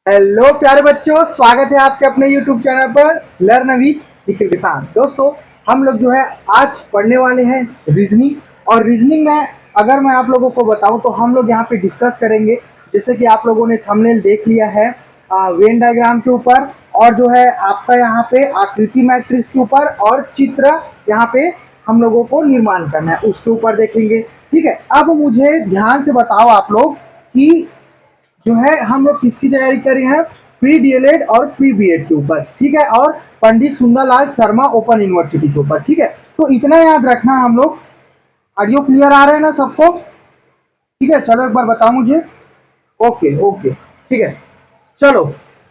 Hello प्यारे बच्चों, स्वागत है आपके अपने YouTube चैनल पर लर्न विद निखिल किसान। दोस्तों, हम लोग जो है आज पढ़ने वाले हैं रीजनिंग। और रीजनिंग में अगर मैं आप लोगों को बताऊं तो हम लोग यहाँ पे डिस्कस करेंगे, जैसे कि आप लोगों ने थंबनेल देख लिया है, वेन डायग्राम के ऊपर, और जो है आपका यहाँ पे आकृति मैट्रिक्स के ऊपर, और चित्र यहाँ पे हम लोगों को निर्माण करना है उसके ऊपर देखेंगे। ठीक है, अब मुझे ध्यान से बताओ आप लोग कि जो है हम लोग किसकी तैयारी कर रहे हैं, प्री डीएलएड और प्री बीएड के ऊपर। ठीक है, और पंडित सुंदरलाल शर्मा ओपन यूनिवर्सिटी के ऊपर। ठीक है, तो इतना याद रखना हम लोग। ऑडियो क्लियर आ रहा है ना सबको? ठीक है, चलो एक बार बताओ मुझे। ओके ओके, ठीक है, चलो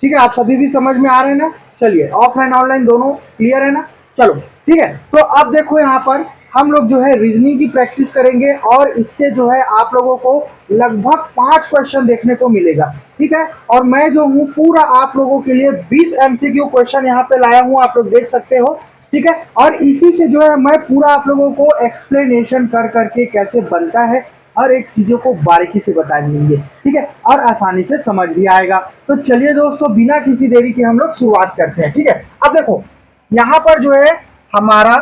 ठीक है, आप सभी भी समझ में आ रहे हैं ना? चलिए, ऑफलाइन ऑनलाइन दोनों क्लियर है ना? चलो ठीक है, तो अब देखो यहाँ पर हम लोग जो है रीजनिंग की प्रैक्टिस करेंगे, और इससे जो है आप लोगों को लगभग 5 क्वेश्चन देखने को मिलेगा। ठीक है, और मैं जो हूँ पूरा आप लोगों के लिए 20 एमसीक्यू क्वेश्चन यहाँ पे लाया हूँ, आप लोग देख सकते हो। ठीक है, और इसी से जो है मैं पूरा आप लोगों को एक्सप्लेनेशन कर करके कैसे बनता है हर एक चीजों को बारीकी से बता देंगे। ठीक है, और आसानी से समझ भी आएगा। तो चलिए दोस्तों, बिना किसी देरी के हम लोग शुरुआत करते हैं। ठीक है, अब देखो यहाँ पर जो है हमारा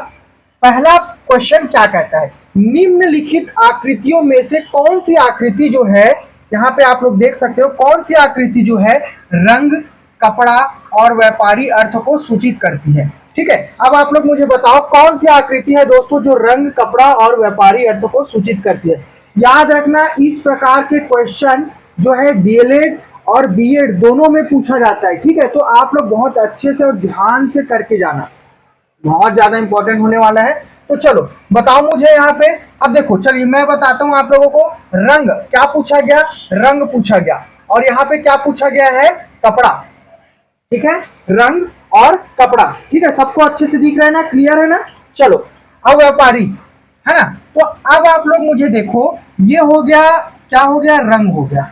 पहला क्वेश्चन क्या कहता है, निम्नलिखित आकृतियों में से कौन सी आकृति जो है, यहाँ पे आप लोग देख सकते हो, कौन सी आकृति जो है रंग, कपड़ा और व्यापारी अर्थ को सूचित करती है। ठीक है, अब आप लोग मुझे बताओ कौन सी आकृति है दोस्तों जो रंग, कपड़ा और व्यापारी अर्थ को सूचित करती है। याद रखना, इस प्रकार के क्वेश्चन जो है डीएलएड और बीएड दोनों में पूछा जाता है। ठीक है, तो आप लोग बहुत अच्छे से और ध्यान से करके जाना, बहुत ज्यादा इंपॉर्टेंट होने वाला है। तो चलो बताओ मुझे यहाँ पे। अब देखो, चलिए मैं बताता हूँ आप लोगों को। रंग क्या पूछा गया, रंग पूछा गया, और यहाँ पे क्या पूछा गया है, कपड़ा। ठीक है, रंग और कपड़ा। ठीक है, सबको अच्छे से दिख रहा है ना, क्लियर है ना? चलो, अब व्यापारी है ना, तो अब आप लोग मुझे देखो, ये हो गया, क्या हो गया, रंग हो गया,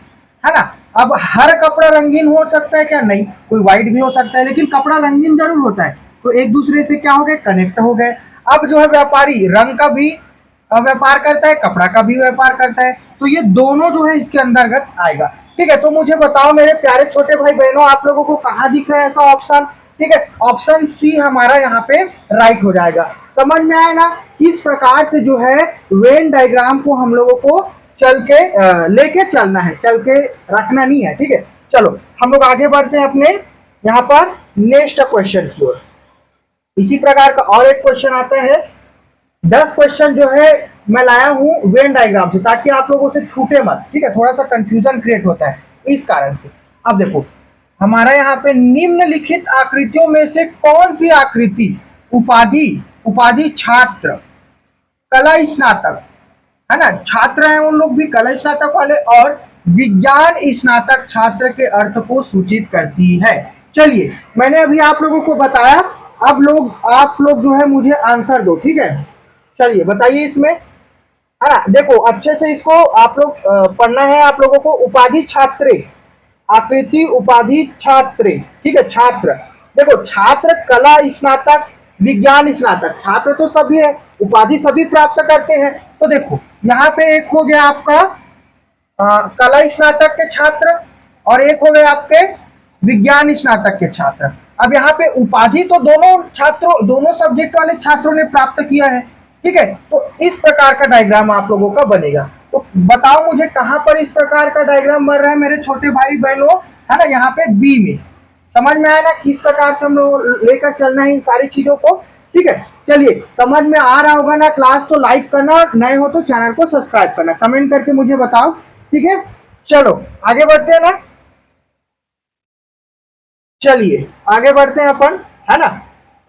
है ना। अब हर कपड़ा रंगीन हो सकता है क्या? नहीं, कोई व्हाइट भी हो सकता है, लेकिन कपड़ा रंगीन जरूर होता है। तो एक दूसरे से क्या हो गए, कनेक्ट हो गए। अब जो है व्यापारी रंग का भी व्यापार करता है, कपड़ा का भी व्यापार करता है, तो ये दोनों जो है इसके अंतर्गत आएगा। ठीक है, तो मुझे बताओ मेरे प्यारे छोटे भाई बहनों, आप लोगों को कहाँ दिख रहा है ऐसा ऑप्शन? ठीक है, ऑप्शन सी हमारा यहाँ पे राइट हो जाएगा। समझ में आया ना किस प्रकार से जो है वेन डायग्राम को हम लोगों को चल के लेके चलना है, चल के रखना नहीं है। ठीक है, चलो हम लोग आगे बढ़ते हैं अपने यहाँ पर नेक्स्ट क्वेश्चन की ओर। इसी प्रकार का और एक क्वेश्चन आता है। 10 क्वेश्चन जो है मैं लाया हूँ वेन डायग्राम से, ताकि आप लोगों से छूटे मत। ठीक है, थोड़ा सा कंफ्यूजन क्रिएट होता है इस कारण से। अब देखो हमारा यहाँ पे निम्नलिखित आकृतियों में से कौन सी आकृति उपाधि उपाधि छात्र, कला स्नातक, है ना, छात्र हैं उन लोग भी कला स्नातक वाले, और विज्ञान स्नातक छात्र के अर्थ को सूचित करती है। चलिए, मैंने अभी आप लोगों को बताया, अब आप लोग जो है मुझे आंसर दो। ठीक है, चलिए बताइए इसमें, है ना। देखो अच्छे से इसको आप लोग पढ़ना है आप लोगों को। उपाधि छात्रे, आकृति उपाधि छात्रे। ठीक है, छात्र, देखो छात्र कला स्नातक, विज्ञान स्नातक, छात्र तो सभी है, उपाधि सभी प्राप्त करते हैं। तो देखो यहाँ पे एक हो गया आपका कला स्नातक के छात्र, और एक हो गए आपके विज्ञान स्नातक के छात्र। अब यहाँ पे उपाधि तो दोनों छात्रों, दोनों सब्जेक्ट वाले छात्रों ने प्राप्त किया है। ठीक है, तो इस प्रकार का डायग्राम आप लोगों का बनेगा। तो बताओ मुझे कहां पर इस प्रकार का डायग्राम बन रहा है मेरे छोटे भाई बहनों, है ना, यहाँ पे बी में। समझ में आया ना किस प्रकार से हम लोग लेकर चलना है इन सारी चीजों को? ठीक है, चलिए समझ में आ रहा होगा ना क्लास? तो लाइक करना, नए हो तो चैनल को सब्सक्राइब करना, कमेंट करके मुझे बताओ। ठीक है, चलो आगे बढ़ते हैं ना। चलिए आगे बढ़ते हैं अपन, है ना।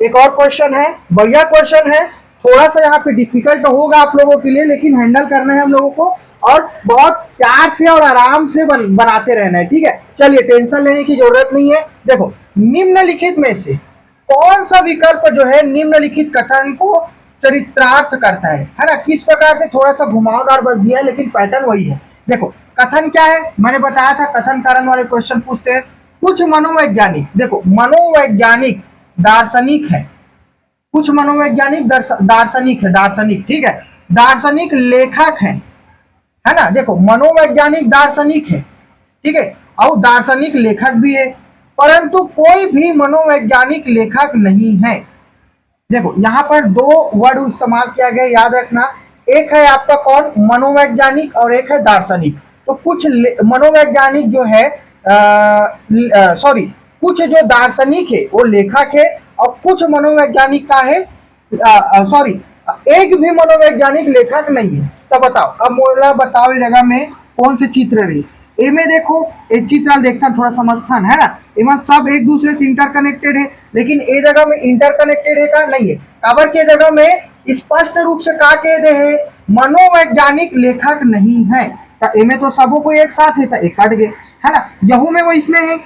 एक और क्वेश्चन है, बढ़िया क्वेश्चन है, थोड़ा सा यहाँ पे डिफिकल्ट होगा आप लोगों के लिए, लेकिन हैंडल करना है हम लोगों को, और बहुत प्यार से और आराम से बनाते रहना है। ठीक है, चलिए टेंशन लेने की जरूरत नहीं है। देखो निम्नलिखित में से कौन सा विकल्प जो है निम्नलिखित कथन को चरित्रार्थ करता है ना। किस प्रकार से, थोड़ा सा घुमावदार बस दिया है, लेकिन पैटर्न वही है। देखो कथन क्या है, मैंने बताया था कथन कारण वाले क्वेश्चन पूछते हैं। कुछ मनोवैज्ञानिक, देखो मनोवैज्ञानिक दार्शनिक है, कुछ मनोवैज्ञानिक दार्शनिक है, दार्शनिक, ठीक है, दार्शनिक लेखक है ना। देखो मनोवैज्ञानिक दार्शनिक है, ठीक है, और दार्शनिक लेखक भी है, परंतु कोई भी मनोवैज्ञानिक लेखक नहीं है। देखो यहाँ पर दो वर्ड इस्तेमाल किया गया, याद रखना। एक है आपका कौन, मनोवैज्ञानिक, और एक है दार्शनिक। तो कुछ मनोवैज्ञानिक जो है सॉरी, कुछ जो दार्शनिक है वो लेखक है, और कुछ मनोवैज्ञानिक का है सॉरी, एक भी मनोवैज्ञानिक लेखक नहीं है। तो बताओ, अब मोला बताओ इस जगह में कौन से चित्र रही। ए में देखो, एक चित्र देखता थोड़ा समझथन है ना, इमन सब एक दूसरे से इंटरकनेक्टेड है, लेकिन ए जगह में इंटरकनेक्टेड है का नहीं है। काबर के जगह में स्पष्ट रूप से का कह दे है, मनोवैज्ञानिक लेखक नहीं है। तो ए में तो सबों को एक साथ है, तो एक कट गए है ना, यहू में वो इसलिए है,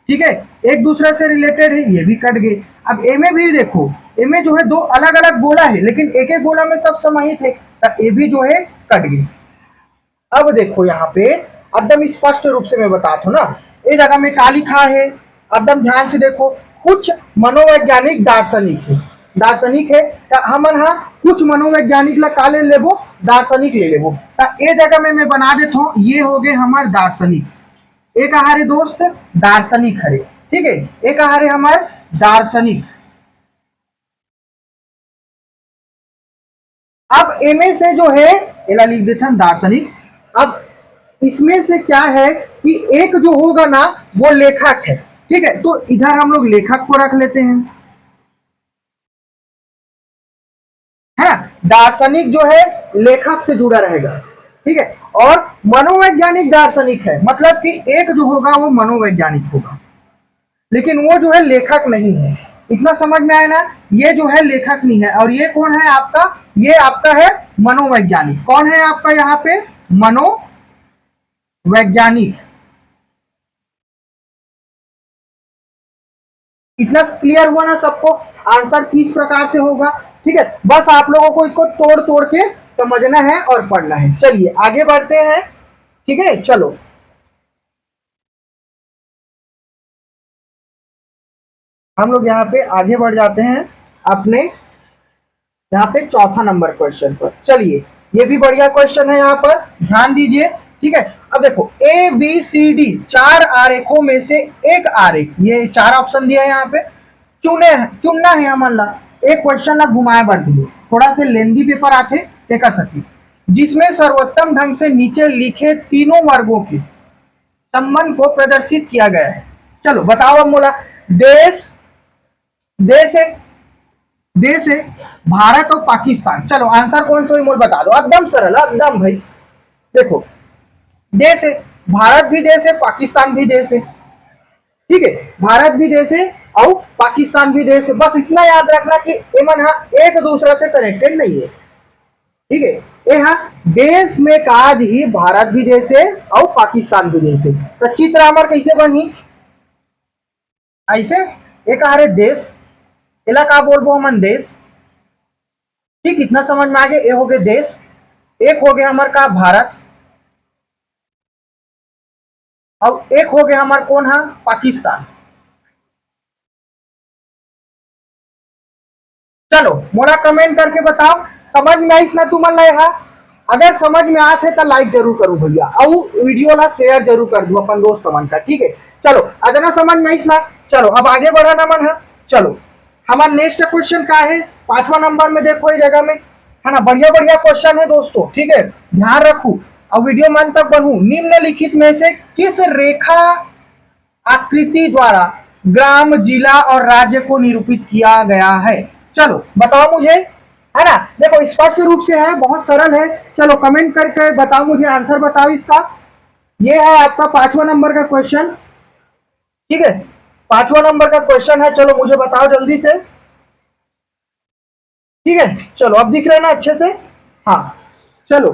ठीक है, एक दूसरे से रिलेटेड है, ये भी कट गए। अब ए में भी देखो, ए में जो है दो अलग अलग गोला है, लेकिन एक एक गोला में सब समाहित है, तो ए भी जो है कट गई। अब देखो यहाँ पे एकदम स्पष्ट रूप से मैं बताता हूँ ना, ये जगह में क्या लिखा है, एकदम ध्यान से देखो। कुछ मनोवैज्ञानिक दार्शनिक है, दार्शनिक है हमन हाँ, कुछ मनोवैज्ञानिक ला का ले लेबो, दार्शनिक ले लेबो। ये जगह में मैं बना देता हूँ, ये हो गए हमारे दार्शनिक। एक हमारे दोस्त दार्शनिक हरे, ठीक है, एक हमारे हमारे दार्शनिक। अब एमए से जो है एला लिख देते हैं दार्शनिक। अब इसमें से क्या है कि एक जो होगा ना वो लेखक है, ठीक है, तो इधर हम लोग लेखक को रख लेते हैं, है ना। दार्शनिक जो है लेखक से जुड़ा रहेगा, ठीक है, और मनोवैज्ञानिक दार्शनिक है, मतलब कि एक जो होगा वो मनोवैज्ञानिक होगा, लेकिन वो जो है लेखक नहीं है। इतना समझ में आया ना, ये जो है लेखक नहीं है, और ये कौन है आपका, ये आपका है मनोवैज्ञानिक। कौन है आपका यहाँ पे, मनोवैज्ञानिक। इतना क्लियर हुआ ना सबको, आंसर किस प्रकार से होगा, ठीक है। बस आप लोगों को इसको तोड़ तोड़ के समझना है और पढ़ना है। चलिए आगे बढ़ते हैं, ठीक है, चलो हम लोग यहाँ पे आगे बढ़ जाते हैं अपने यहाँ पे चौथा नंबर क्वेश्चन पर। चलिए, ये भी बढ़िया क्वेश्चन है, यहाँ पर ध्यान दीजिए, ठीक है। अब देखो ए बी सी डी चार आरेखों में से एक आरेख, ये चार ऑप्शन दिया है यहाँ पे, चुनना है हमारे ला। एक क्वेश्चन ला घुमाए बढ़ दिए, थोड़ा से लेंदी पेपर आते ते कर सकती, जिसमें सर्वोत्तम ढंग से नीचे लिखे तीनों वर्गों के संबंध को प्रदर्शित किया गया है। चलो बताओ अब मोला, देश, देश है, देश है भारत और पाकिस्तान। चलो आंसर कौन सा मोल बता दो, एकदम सरल, एकदम भाई। देखो देश है, भारत भी देश है, पाकिस्तान भी देश है, ठीक है, भारत भी देश है और पाकिस्तान भी देश है। बस इतना याद रखना कि एमन हाँ एक दूसरे से कनेक्टेड नहीं है, ठीक है। यहाँ देश में काज ही भारत भी देश है और पाकिस्तान भी देश है। तो चित्र हमार कैसे बनी, ऐसे एक हरे देश, एला का बोलबो हमन देश, ठीक, इतना समझ में आ गया। ये हो गए देश, एक हो गया हमार का भारत, और एक हो गया हमार कौन है, पाकिस्तान। चलो मोला कमेंट करके बताओ समझ में आई ना तुम ला। अगर समझ में आते तो लाइक जरूर करूँ भैया, और वीडियो ला शेयर जरूर कर दू अपन दोस्त मन का, ठीक है। चलो अगर समझ में आई ना, चलो अब आगे बढ़ाना मन है। चलो हमारा नेक्स्ट क्वेश्चन का है, पांचवा नंबर में देखो इस जगह में, है ना, बढ़िया बढ़िया क्वेश्चन है दोस्तों, ठीक है, ध्यान रखू और वीडियो मन तक बनू। निम्नलिखित में से किस रेखा आकृति द्वारा ग्राम, जिला और राज्य को निरूपित किया गया है। चलो बताओ मुझे, है ना, देखो स्पष्ट रूप से है, बहुत सरल है। चलो कमेंट करके बताओ मुझे, आंसर बताओ इसका। ये है आपका पांचवा नंबर का क्वेश्चन, ठीक है, पांचवा नंबर का क्वेश्चन है। चलो मुझे बताओ जल्दी से, ठीक है। चलो अब दिख रहा है ना अच्छे से, हाँ। चलो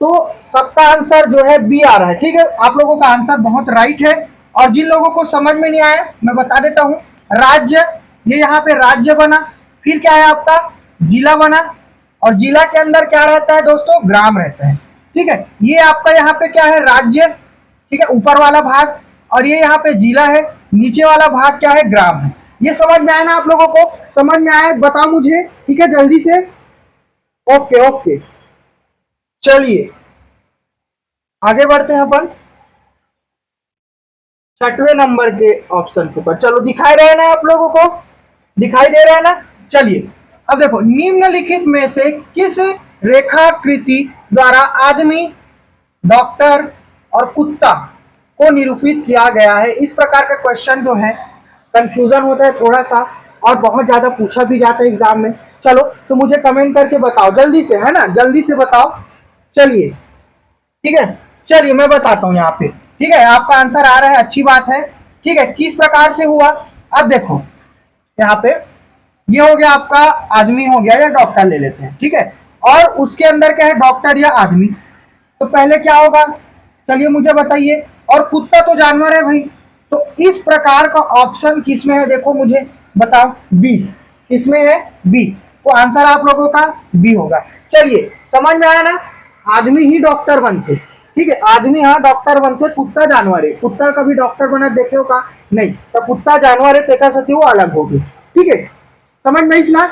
तो सबका आंसर जो है बी आ रहा है, ठीक है। आप लोगों का आंसर बहुत राइट है। और जिन लोगों को समझ में नहीं आया मैं बता देता हूं, राज्य, ये यहाँ पे राज्य बना, फिर क्या है आपका जिला बना, और जिला के अंदर क्या रहता है दोस्तों, ग्राम रहता है, ठीक है। ये आपका यहाँ पे क्या है, राज्य, ठीक है, ऊपर वाला भाग, और ये यहाँ पे जिला है, नीचे वाला भाग क्या है, ग्राम है। ये समझ में आया ना आप लोगों को, समझ में आया बताओ मुझे, ठीक है, जल्दी से। ओके ओके, चलिए आगे बढ़ते हैं अपन। छठवें नंबर के ऑप्शन के ऊपर। चलो दिखाई रहे ना आप लोगों को, दिखाई दे रहा है ना। चलिए अब देखो, निम्नलिखित में से किस रेखाकृति द्वारा आदमी, डॉक्टर और कुत्ता को निरूपित किया गया है। इस प्रकार का क्वेश्चन जो है कंफ्यूजन होता है थोड़ा सा, और बहुत ज्यादा पूछा भी जाता है एग्जाम में। चलो तो मुझे कमेंट करके बताओ जल्दी से, है ना, जल्दी से बताओ। चलिए ठीक है, चलिए मैं बताता हूँ यहाँ पे। ठीक है, आपका आंसर आ रहा है, अच्छी बात है। ठीक है, किस प्रकार से हुआ, अब देखो यहाँ पे, ये हो गया आपका आदमी हो गया, या डॉक्टर ले लेते हैं। ठीक है, और उसके अंदर क्या है, डॉक्टर या आदमी। तो पहले क्या होगा, चलिए मुझे बताइए। और कुत्ता तो जानवर है भाई, तो इस प्रकार का ऑप्शन किसमें है, देखो मुझे बताओ, बी। किसमें है, बी। तो आंसर आप लोगों का बी होगा। चलिए समझ में आया ना, आदमी ही डॉक्टर बनते। ठीक है, आदमी हाँ डॉक्टर बनते, कुत्ता जानवर है। कुत्ता कभी डॉक्टर बना देखे हो का, नहीं। तो कुत्ता जानवर है, तेका सती वो अलग होगी। ठीक है, समझ में आई ना,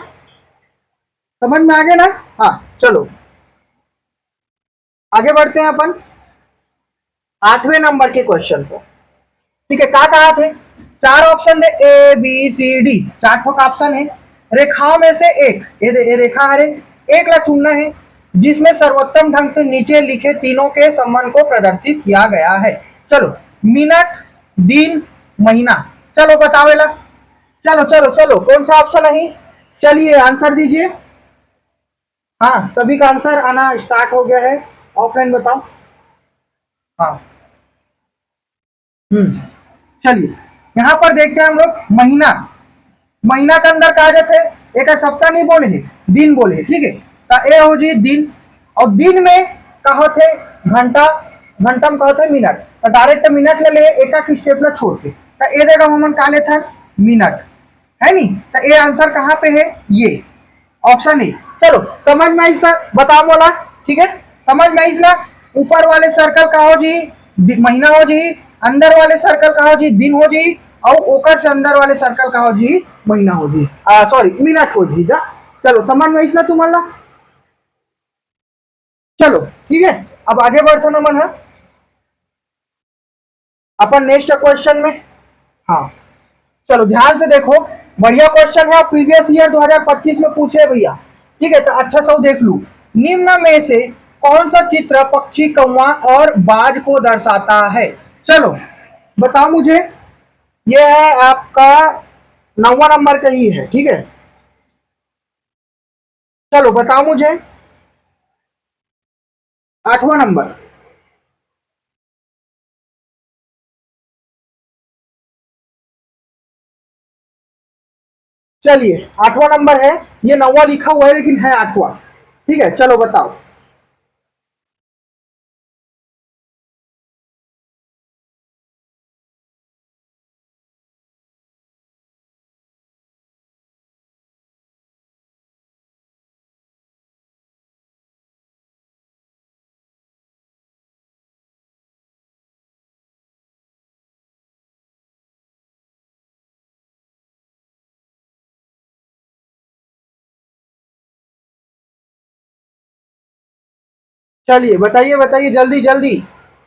समझ में आ गया ना। हाँ चलो आगे बढ़ते हैं अपन आठवें नंबर के क्वेश्चन को। ठीक है, क्या कहा थे, चार ऑप्शन है, ए बी सी डी, चार ठोक ऑप्शन है। रेखाओं में से एक, ये रेखा है, एक ला चुनना है जिसमें सर्वोत्तम ढंग से नीचे लिखे तीनों के संबंध को प्रदर्शित किया गया है। चलो, मिनट, दिन, महीना, चलो बतावेला। चलो चलो चलो, कौन सा ऑप्शन है, चलिए आंसर दीजिए। हाँ सभी का आंसर आना स्टार्ट हो गया है, ऑफलाइन बताओ। हाँ चलिए यहाँ पर देखते हैं हम लोग महीना। महीना के अंदर कहा जाते हैं, एक सप्ताह नहीं बोले हैं, दिन बोले हैं। ठीक है, तो ए हो जी दिन, और दिन में कहो थे घंटा, घंटा में कहो थे मिनट, तो डायरेक्ट मिनट ले ले, एक एक स्टेप ला छोड़ के, तो ए जगह हम का लेते हैं मिनट, है नी। तो ए आंसर कहाँ पे है, ये ऑप्शन ए। चलो समझ में इसका बताओ बोला। ठीक है, समझ में इसका, ऊपर वाले सर्कल का हो जी महीना हो जी, अंदर वाले सर्कल का हो जी दिन हो जी, और ओकर से अंदर वाले सर्कल का हो जी महीना हो जी, सॉरी मिनट हो जी जा। चलो समझ में इसना तुम्हारा। चलो ठीक है, अब आगे बढ़ते ना मन है अपन नेक्स्ट क्वेश्चन में। हाँ चलो ध्यान से देखो, बढ़िया क्वेश्चन है, प्रीवियस ईयर 2025 में पूछे है भैया। ठीक है, तो अच्छा सा देख लू। निम्न में से कौन सा चित्र पक्षी, कौवा और बाज को दर्शाता है। चलो बताओ मुझे, ये है आपका 9वां नंबर का ही है। ठीक है, चलो बताओ मुझे 8वां नंबर। चलिए 8वां नंबर है, ये 9वां लिखा हुआ है लेकिन है 8वां। ठीक है, चलो बताओ। चलिए बताइए बताइए, जल्दी जल्दी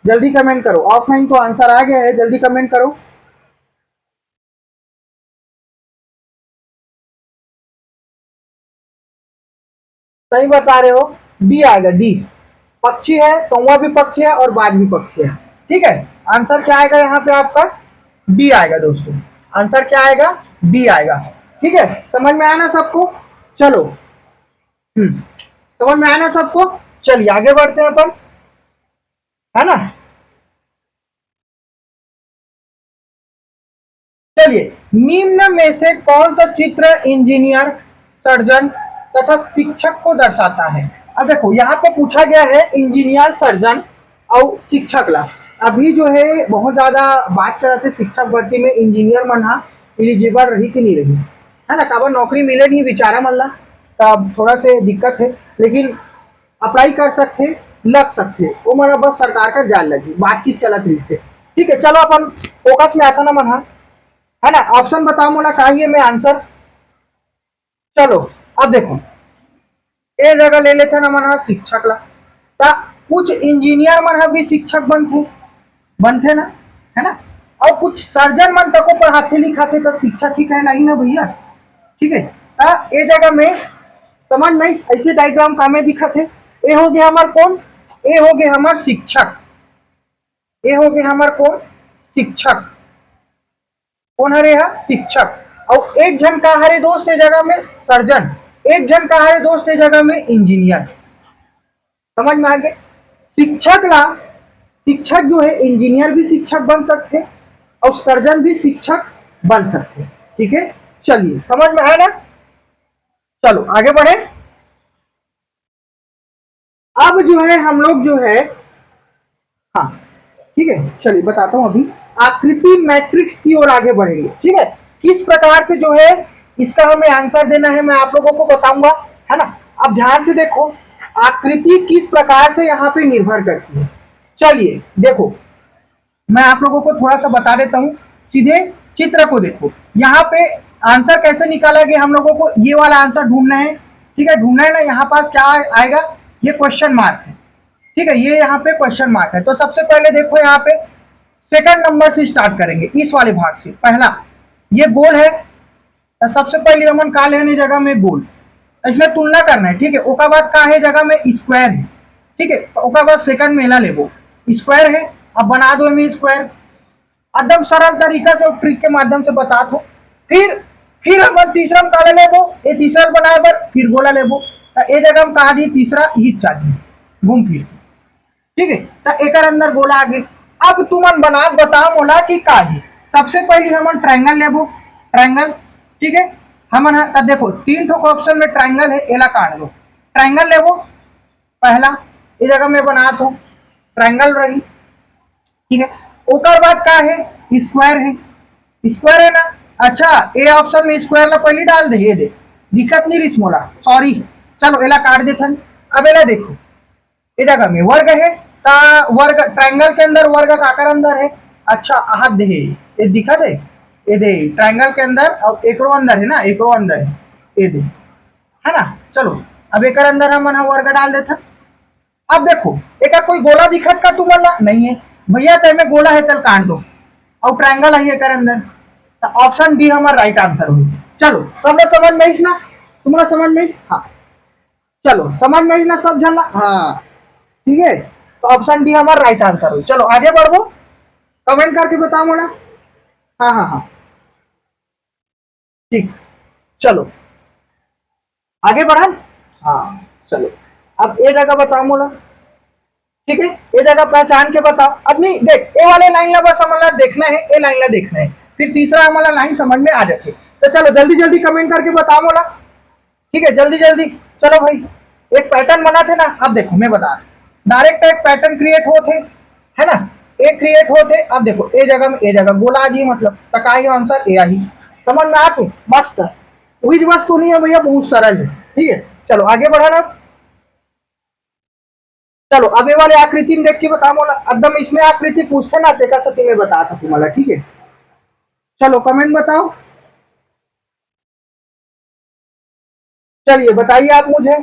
जल्दी कमेंट करो, ऑफलाइन तो आंसर आ गया है, जल्दी कमेंट करो। सही बता रहे हो, डी आएगा, डी। पक्षी है, कौवा भी पक्षी है और बाज भी पक्षी है। ठीक है, आंसर क्या आएगा यहाँ पे आपका, बी आएगा दोस्तों। आंसर क्या आएगा, बी आएगा। ठीक है, समझ में आया ना सबको। चलो समझ में आया ना सबको। चलिए आगे बढ़ते हैं अपन, है ना। चलिए, निम्न में से कौन सा चित्र इंजीनियर, सर्जन तथा शिक्षक को दर्शाता है। अब देखो यहाँ पे पूछा गया है इंजीनियर, सर्जन और शिक्षक ला। अभी जो है बहुत ज्यादा बात कर रहे थे शिक्षक भर्ती में, इंजीनियर मनहा एलिजिबल रही कि नहीं रही, है ना, काबर नौकरी मिले नहीं बेचारा मन ला, तब थोड़ा से दिक्कत है। लेकिन अप्लाई कर सकते, लग सकते, वो मेरा बस सरकार का जाल लगी, बातचीत चलत रही से। ठीक है, चलो अपन फोकस में आता ना मन, है ना। ऑप्शन बताओ मोला चाहिए मैं आंसर। चलो अब देखो, ए जगह ले लेते ना मन शिक्षक ला, ता कुछ इंजीनियर मन भी शिक्षक बनते, बनते ना, है ना। और कुछ सर्जन मन तको पढ़ाते लिखाते तो शिक्षक ही कहलाई ना भैया। ठीक है, ये जगह में समझ में ऐसे डायग्राम का में दिखत है। ये हो गया हमार कौन, ये हो गया हमार शिक्षक, ये हो गया हमार कौन, शिक्षक। कौन हरे हा, शिक्षक। और एक जन का हरे दोस्त ये जगह में सर्जन, एक जन का हरे दोस्त ये जगह में इंजीनियर। समझ में आ गए। शिक्षक ला, शिक्षक जो है इंजीनियर भी शिक्षक बन सकते और सर्जन भी शिक्षक बन सकते। ठीक है, चलिए समझ में आया ना। चलो आगे बढ़े। अब जो है हम लोग जो है, हाँ ठीक है, चलिए बताता हूं। अभी आकृति मैट्रिक्स की ओर आगे बढ़ेंगे। ठीक है, किस प्रकार से जो है इसका हमें आंसर देना है मैं आप लोगों को बताऊंगा, है ना। अब ध्यान से देखो आकृति किस प्रकार से यहाँ पे निर्भर करती है। चलिए देखो, मैं आप लोगों को थोड़ा सा बता देता हूँ। सीधे चित्र को देखो, यहाँ पे आंसर कैसे निकाला गया, हम लोगों को ये वाला आंसर ढूंढना है। ठीक है, ढूंढना है ना। यहाँ पास क्या आएगा, ये क्वेश्चन मार्क है। ठीक है, ये यहाँ पे क्वेश्चन मार्क है। तो सबसे पहले देखो यहाँ पे सेकंड नंबर से स्टार्ट करेंगे, इस वाले भाग से। पहला ये गोल है, तो सबसे पहले हमन का लेने जगह में गोल, इसमें तुलना करना है। ठीक है, ओका बाद का है जगह में स्क्वायर है। ठीक है, ओका बाद सेकंड मेला लेबो, स्क्वायर है। अब बना दो में स्क्वायर, एकदम सरल तरीका से ट्रिक के माध्यम से बता दो। फिर हम तीसरा में काला लेबो, ये तीसरा बनाए बर फिर गोला लेबो। तो ये जगह हम कहा दी तीसरा ही चाहिए घूम फिर। ठीक है, तो एक अंदर गोला आ गए। अब तुमन बना बताओ मोला कि का है। सबसे पहले हमन ट्रायंगल लेबो, ट्रायंगल। ठीक है, हमन देखो तीन ठोक ऑप्शन में ट्रायंगल है, एला काट दो। ट्रायंगल लेबो पहला, ये जगह में बना दो ट्रायंगल रही। ठीक है, ओकर बाद का है, स्क्वायर है। स्क्वायर है ना। अच्छा, ए ऑप्शन में स्क्वायर ला पहले डाल दे, ये दे दिक्कत नहीं रिस मोला, सॉरी। चलो एला काट देथन। अब एला देखो, ये जगह में वर्ग है, ता वर्ग ट्रायंगल के अंदर वर्ग काकर अंदर है। अच्छा हाथ दे, ये दिखा दे, ये दे ट्रायंगल के अंदर और एकरो अंदर है ना, एकरो अंदर है, ये दे, है ना। चलो अब एक अंदर हम वर्ग डाल देथा। अब देखो एक कोई गोला दिखत का तुम्हारा नहीं है भैया, तो में गोला है तल काट दो और ट्रायंगल है कर अंदर। तो ऑप्शन डी हमारा राइट आंसर हुई। चलो सब लोग समझ में ना, तुम्हारा समझ में। हाँ चलो समझ में ना सब झलना। हाँ ठीक है, तो ऑप्शन डी हमारा राइट आंसर हुई। चलो आगे बढ़ो, कमेंट करके बताओ मोला। हाँ हाँ हाँ ठीक, चलो आगे बढ़ा। हाँ चलो, अब ये जगह बताओ मोला। ठीक है, ये जगह पहचान के बताओ। अब नहीं देख, ये वाले लाइन ला बस हमारा देखना है, ये लाइन ला देखना है, फिर तीसरा हमारा लाइन समझ में आ जाती। तो चलो जल्दी जल्दी कमेंट करके बताओ मोला। ठीक है, जल्दी जल्दी। चलो भाई, एक पैटर्न बना थे ना। अब देखो मैं बता, डायरेक्ट एक पैटर्न क्रिएट होते है ना, एक क्रिएट होते। अब देखो ए जगह में, ए जगह गोला आ जी, मतलब तका ही आंसर ए ही। समझ में आते मस्त, वही बस तो नहीं है भैया, बहुत सरल है। ठीक है, चलो आगे बढ़ा ना। चलो अब ये वाले आकृति में देख के बता मोला, एकदम इसमें आकृति पूछते ना तेका सती में बता था तुम्हारा। ठीक है, चलो कमेंट बताओ। चलिए बताइए आप मुझे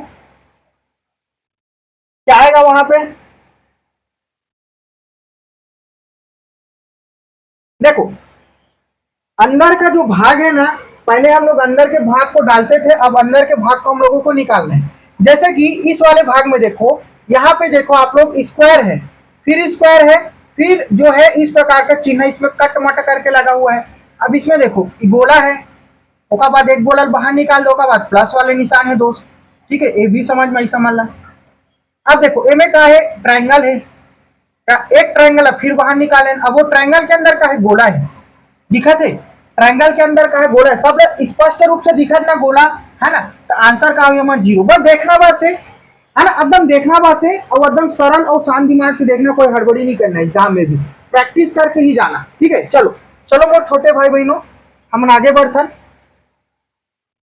क्या आएगा वहां पे। देखो अंदर का जो भाग है ना, पहले हम लोग अंदर के भाग को डालते थे, अब अंदर के भाग को हम लोगों को निकालना है। जैसे कि इस वाले भाग में देखो, यहाँ पे देखो आप लोग स्क्वायर है, फिर स्क्वायर है, फिर जो है इस प्रकार का चिन्ह इसमें कट मट करके लगा हुआ है। अब इसमें देखो गोला है, ओका बाद एक गोला बाहर निकाल दो, ओका बाद प्लस वाले निशान है दोस्त। ठीक है, ये भी समझ में समझ ला। अब देखो ए में क्या है, ट्रायंगल है, एक ट्रायंगल है, फिर बाहर निकाले। अब वो ट्रायंगल के अंदर का है, गोला है, दिखत है। ट्रायंगल के अंदर का है गोला है, सब स्पष्ट रूप से दिखत ना गोला, है ना। तो आंसर का हुआ हमारा जीरो। बस देखना बस है ना, एकदम देखना बस है, और एकदम सरल और शांत दिमाग से देखना, कोई हड़बड़ी नहीं करना एग्जाम में भी, प्रैक्टिस करके ही जाना। ठीक है, चलो चलो मोर छोटे भाई बहनों, हम आगे बढ़थन।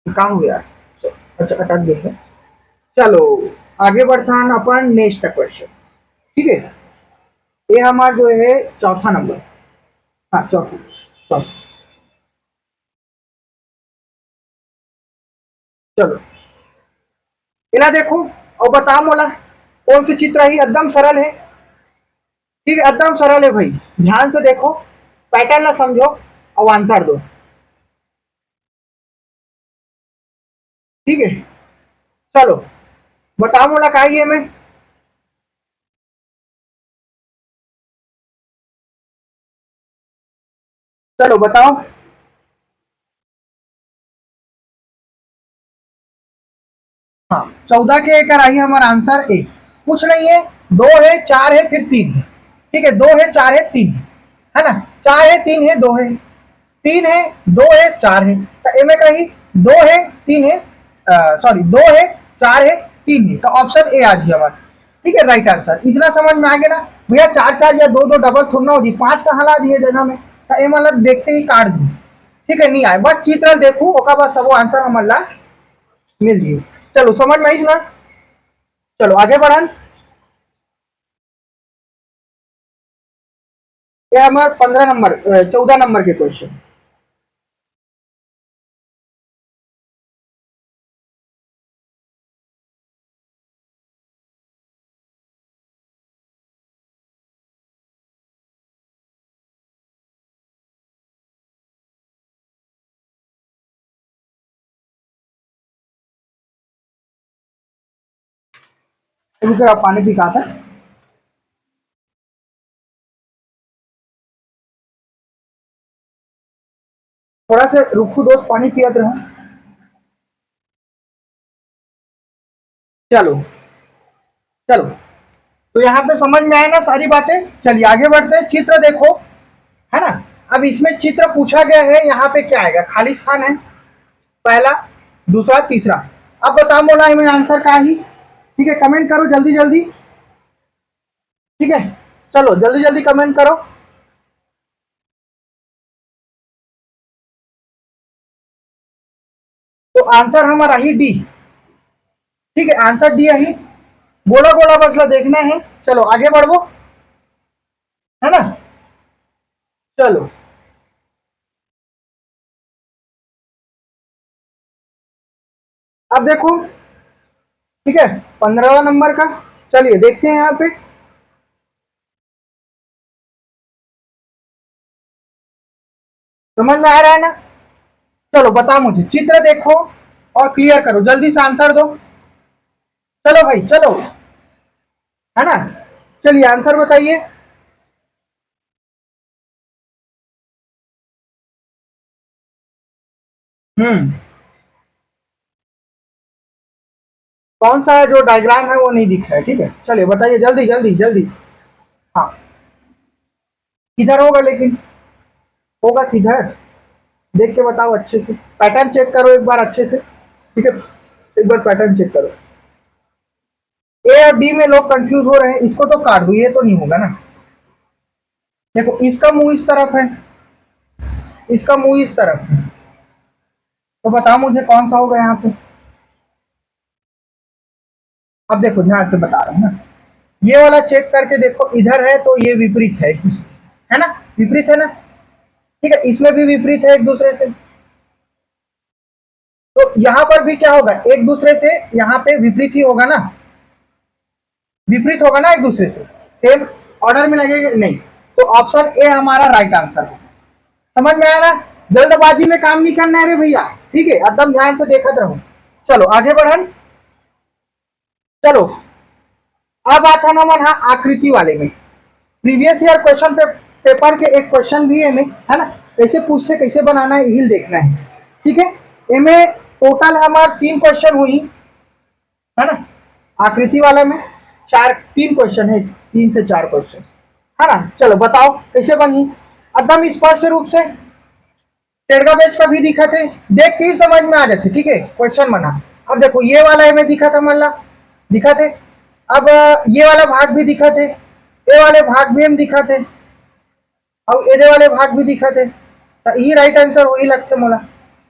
कहाँ हो यार, अच्छा अटक गए। चलो आगे बढ़थन अपन नेक्स्ट क्वेश्चन। ठीक है, ये हमारा जो है चौथा नंबर। हाँ चौथा, चौथा। चलो इला देखो और बताओ मोला कौन सी चित्र है, एकदम सरल है। ठीक है, एकदम सरल है भाई, ध्यान से देखो। पैटर्न ना समझो और आंसर दो, ठीक है। चलो बताओ मोला का ये में, चलो बताओ। हाँ 14 के एक आई हमारा आंसर ए, कुछ नहीं है, दो है, चार है, फिर तीन है, ठीक है। दो है, चार है, तीन है ना, चार है, तीन है, दो है, तीन है, दो है, चार है, तो ए में कही दो है, तीन है, सॉरी दो है, चार है, तीन है, तो ऑप्शन ए आ जी हमारा, ठीक है, राइट आंसर। इतना समझ में आ गया ना भैया, चार चार या दो दो डबल थोड़ा हो जी, पांच कहाँ ला दिए जगह में, तो ए मतलब देखते ही काट दी, ठीक है, नहीं आए, बस चित्र देखू ओका बाद सब आंसर हमारा मिल जी। चलो समझ में आई ना, चलो आगे बढ़न। ये हमारे 15 नंबर 14 नंबर के क्वेश्चन। रुको आप पानी पी कहा था। थोड़ा से रुकू दोस्त, पानी पियात रहो। चलो चलो, तो यहाँ पे समझ में आए ना सारी बातें। चलिए आगे बढ़ते हैं, चित्र देखो, है ना। अब इसमें चित्र पूछा गया है, यहाँ पे क्या आएगा, खाली स्थान है, पहला, दूसरा, तीसरा। अब बताओ मोला में आंसर का ही, ठीक है, कमेंट करो जल्दी जल्दी, ठीक है। चलो जल्दी जल्दी कमेंट करो। तो आंसर हमारा ही डी, ठीक है, आंसर डी है ही, गोला गोला बसला देखना है। चलो आगे बढ़ो, है ना। चलो अब देखो, ठीक है, 15 नंबर का, चलिए देखते हैं यहाँ पे। समझ में आ रहा है ना, चलो बताओ मुझे, चित्र देखो और क्लियर करो, जल्दी से आंसर दो। चलो भाई चलो, है ना, चलिए आंसर बताइए। हम्म, कौन सा है जो डायग्राम है वो नहीं दिख रहा है, ठीक है, चलिए बताइए जल्दी जल्दी जल्दी। हाँ, किधर होगा लेकिन, होगा किधर, देख के बताओ अच्छे से, पैटर्न चेक करो एक बार अच्छे से, ठीक है, एक बार पैटर्न चेक करो। ए और डी में लोग कंफ्यूज हो रहे हैं, इसको तो काट दो, ये तो नहीं होगा ना। देखो इसका मुंह इस तरफ है, इसका मुंह इस तरफ है, तो बताओ मुझे कौन सा होगा यहाँ पे। अब देखो ध्यान से बता रहा हूँ ना, ये वाला चेक करके देखो, इधर है तो ये विपरीत है ना, विपरीत है ना, ठीक है, इसमें भी विपरीत है एक दूसरे से, तो यहाँ पर भी क्या होगा, एक दूसरे से यहाँ पे विपरीत ही होगा ना, विपरीत होगा ना एक दूसरे से, सेम ऑर्डर में लगेगा नहीं, तो ऑप्शन ए हमारा राइट आंसर है। समझ में आया ना, जल्दबाजी में काम नहीं करना है रे भैया, ठीक है, एकदम ध्यान से देखते रहो। चलो आगे बढ़न। चलो अब आता ना मन, हाँ आकृति वाले में, प्रीवियस ईयर क्वेश्चन पेपर के एक क्वेश्चन भी है ना, कैसे पूछते कैसे बनाना है यही देखना है, ठीक है। इनमें टोटल हमारे तीन क्वेश्चन हुई, है ना, आकृति वाले में चार, तीन क्वेश्चन है, तीन से चार क्वेश्चन, है ना। चलो बताओ कैसे बनी, एकदम स्पष्ट रूप से, टेढ़ा पेज का भी दिखा थे, देख के ही समझ में आ जाते, ठीक है, क्वेश्चन बना। अब देखो ये वाला हमें दिखा था, मल्ला दिखा थे, अब ये वाला भाग भी दिखा थे, ये वाले भाग भी हम दिखा थे, अब ये वाले भाग भी दिखा थे, तो ये राइट आंसर वही लगते मोला,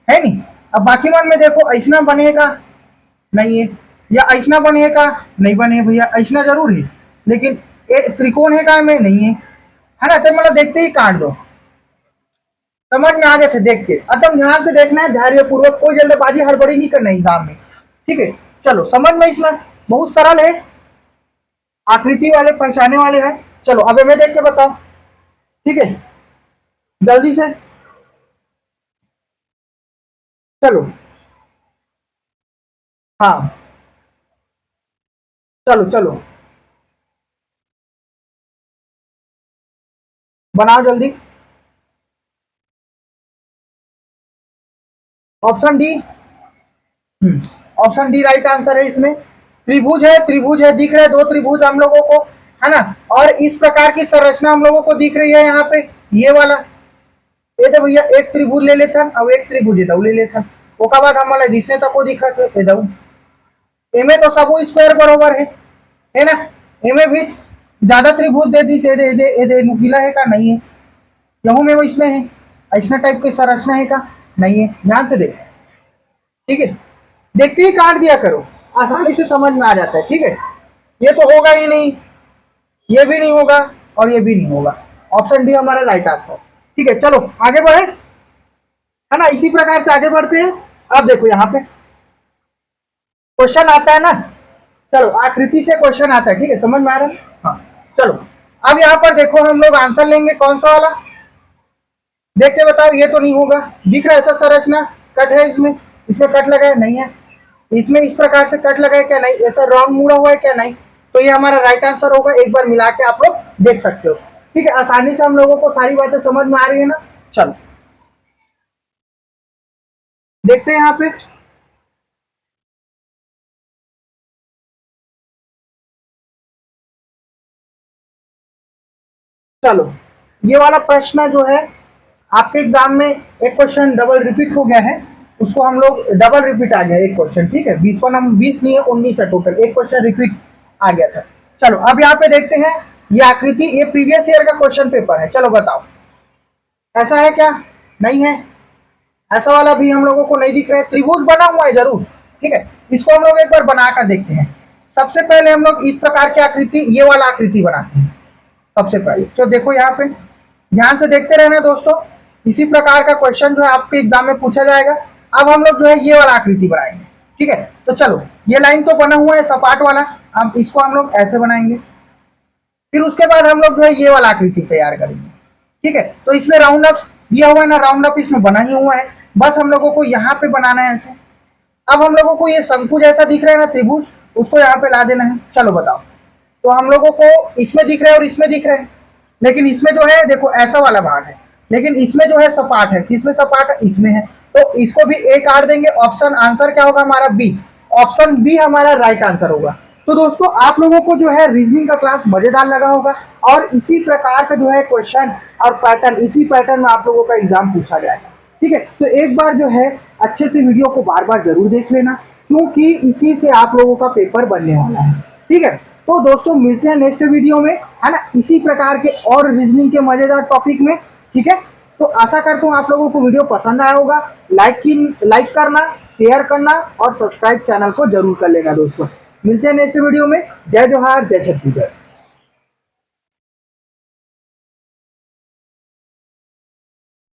है नहीं। अब बाकी मन में देखो ऐसा बनेगा नहीं है, या ऐसा बनेगा नहीं बने भैया, ऐसा जरूर है, लेकिन ये त्रिकोण है का में नहीं है ना, तो मतलब देखते ही काट दो। समझ में आ गए थे देख के, एकदम ध्यान से देखना है, धैर्य पूर्वक, कोई जल्दबाजी हड़बड़ी नहीं करना एग्जाम में, ठीक है। चलो समझ में, इसमें बहुत सरल है, आकृति वाले पहचाने वाले हैं। चलो अब हमें देख के बताओ, ठीक है। जल्दी से, चलो। हाँ, चलो चलो, बनाओ जल्दी। Option D. Option D right answer है इसमें। त्रिभुज है, दिख रहे हैं दो त्रिभुज हम लोगों को, है ना। और इस प्रकार की संरचना हम लोगों को दिख रही है यहाँ पे, ये वाला। ये तो भैया एक त्रिभुज ले लेथन, अब एक त्रिभुज इधर ले लेथन। ओका बाद हमला जिसने तक को दिखा थे इधर, एमे तो सब स्क्वायर बरोबर है ना। एमे भी ज्यादा त्रिभुज दे दी, दे नुकीला है का नहीं है, यहू में वो इसमें है, ऐसा टाइप की संरचना है का नहीं है, ध्यान से देख, ठीक है। देखते ही काट दिया करो, आसानी से समझ में आ जाता है, ठीक है। ये तो होगा ही नहीं, ये भी नहीं होगा और ये भी नहीं होगा। ऑप्शन डी हमारा राइट आंसर, ठीक है। चलो आगे बढ़े, है ना। इसी प्रकार से आगे बढ़ते हैं। अब देखो यहाँ पे क्वेश्चन आता है ना, चलो आकृति से क्वेश्चन आता है, ठीक है, समझ में आ रहा है। हाँ, चलो। अब यहाँ पर देखो हम लोग आंसर लेंगे कौन सा वाला, देख के बताओ। ये तो नहीं होगा, दिख रहा है ऐसा संरचना, कट है इसमें, इसमें कट लगा है नहीं है, इसमें इस प्रकार से कट लगा है क्या नहीं, ऐसा राउंड मुड़ा हुआ है क्या नहीं। तो ये हमारा राइट आंसर होगा, एक बार मिला के आप लोग देख सकते हो, ठीक है। आसानी से हम लोगों को सारी बातें समझ में आ रही है ना। चलो देखते हैं यहाँ पे। चलो ये वाला प्रश्न जो है आपके एग्जाम में, एक क्वेश्चन डबल रिपीट हो गया है, उसको हम लोग डबल रिपीट आ गया एक क्वेश्चन, ठीक है। 20 नंबर 20 नहीं है 19 है टोटल, एक क्वेश्चन रिपीट आ गया था। चलो अब यहाँ पे देखते हैं ये आकृति, ये प्रीवियस ईयर का क्वेश्चन पेपर है। चलो बताओ ऐसा है क्या, नहीं है, ऐसा वाला भी हम लोगों को नहीं दिख रहा है। त्रिभुज बना हुआ है जरूर, ठीक है। इसको हम लोग एक बार बनाकर देखते हैं। सबसे पहले हम लोग इस प्रकार की आकृति, ये वाला आकृति बनाते हैं सबसे पहले। तो देखो यहाँ पे ध्यान से देखते रहना दोस्तों, इसी प्रकार का क्वेश्चन जो है आपके एग्जाम में पूछा जाएगा। अब हम लोग जो है ये वाला आकृति बनाएंगे, ठीक है। तो चलो ये लाइन तो बना हुआ है सपाट वाला, अब इसको हम लोग ऐसे बनाएंगे। फिर उसके बाद हम लोग जो है ये वाला आकृति तैयार करेंगे, ठीक है। तो इसमें राउंड अप दिया हुआ है ना, राउंड अप इसमें बना ही हुआ है, बस हम लोगों को यहाँ पे बनाना है ऐसे। अब हम लोगों को ये शंकु जैसा दिख रहा है ना त्रिभुज, उसको यहाँ पे ला देना है। चलो बताओ, तो हम लोगों को इसमें दिख रहा है और इसमें दिख रहा है, लेकिन इसमें जो है देखो ऐसा वाला भाग है, लेकिन इसमें जो है सपाट है, किसमें सपाट है, इसमें है। तो इसको भी एक काट देंगे, ऑप्शन आंसर क्या होगा हमारा बी, ऑप्शन बी हमारा राइट आंसर होगा। तो दोस्तों आप लोगों को जो है रीजनिंग का क्लास मजेदार लगा होगा, और इसी प्रकार का जो है क्वेश्चन और पैटर्न, इसी पैटर्न में आप लोगों का एग्जाम पूछा जाएगा, ठीक है। तो एक बार जो है अच्छे से वीडियो को बार बार जरूर देख लेना, क्योंकि इसी से आप लोगों का पेपर बनने वाला है, ठीक है। तो दोस्तों मिलते हैं नेक्स्ट वीडियो में, है ना, इसी प्रकार के और रीजनिंग के मजेदार टॉपिक में, ठीक है। तो आशा करता हूँ आप लोगों को वीडियो पसंद आया होगा। लाइक करना, शेयर करना और सब्सक्राइब चैनल को जरूर कर लेना दोस्तों। मिलते हैं नेक्स्ट वीडियो में। जय जोहार, जय छत्तीसगढ़।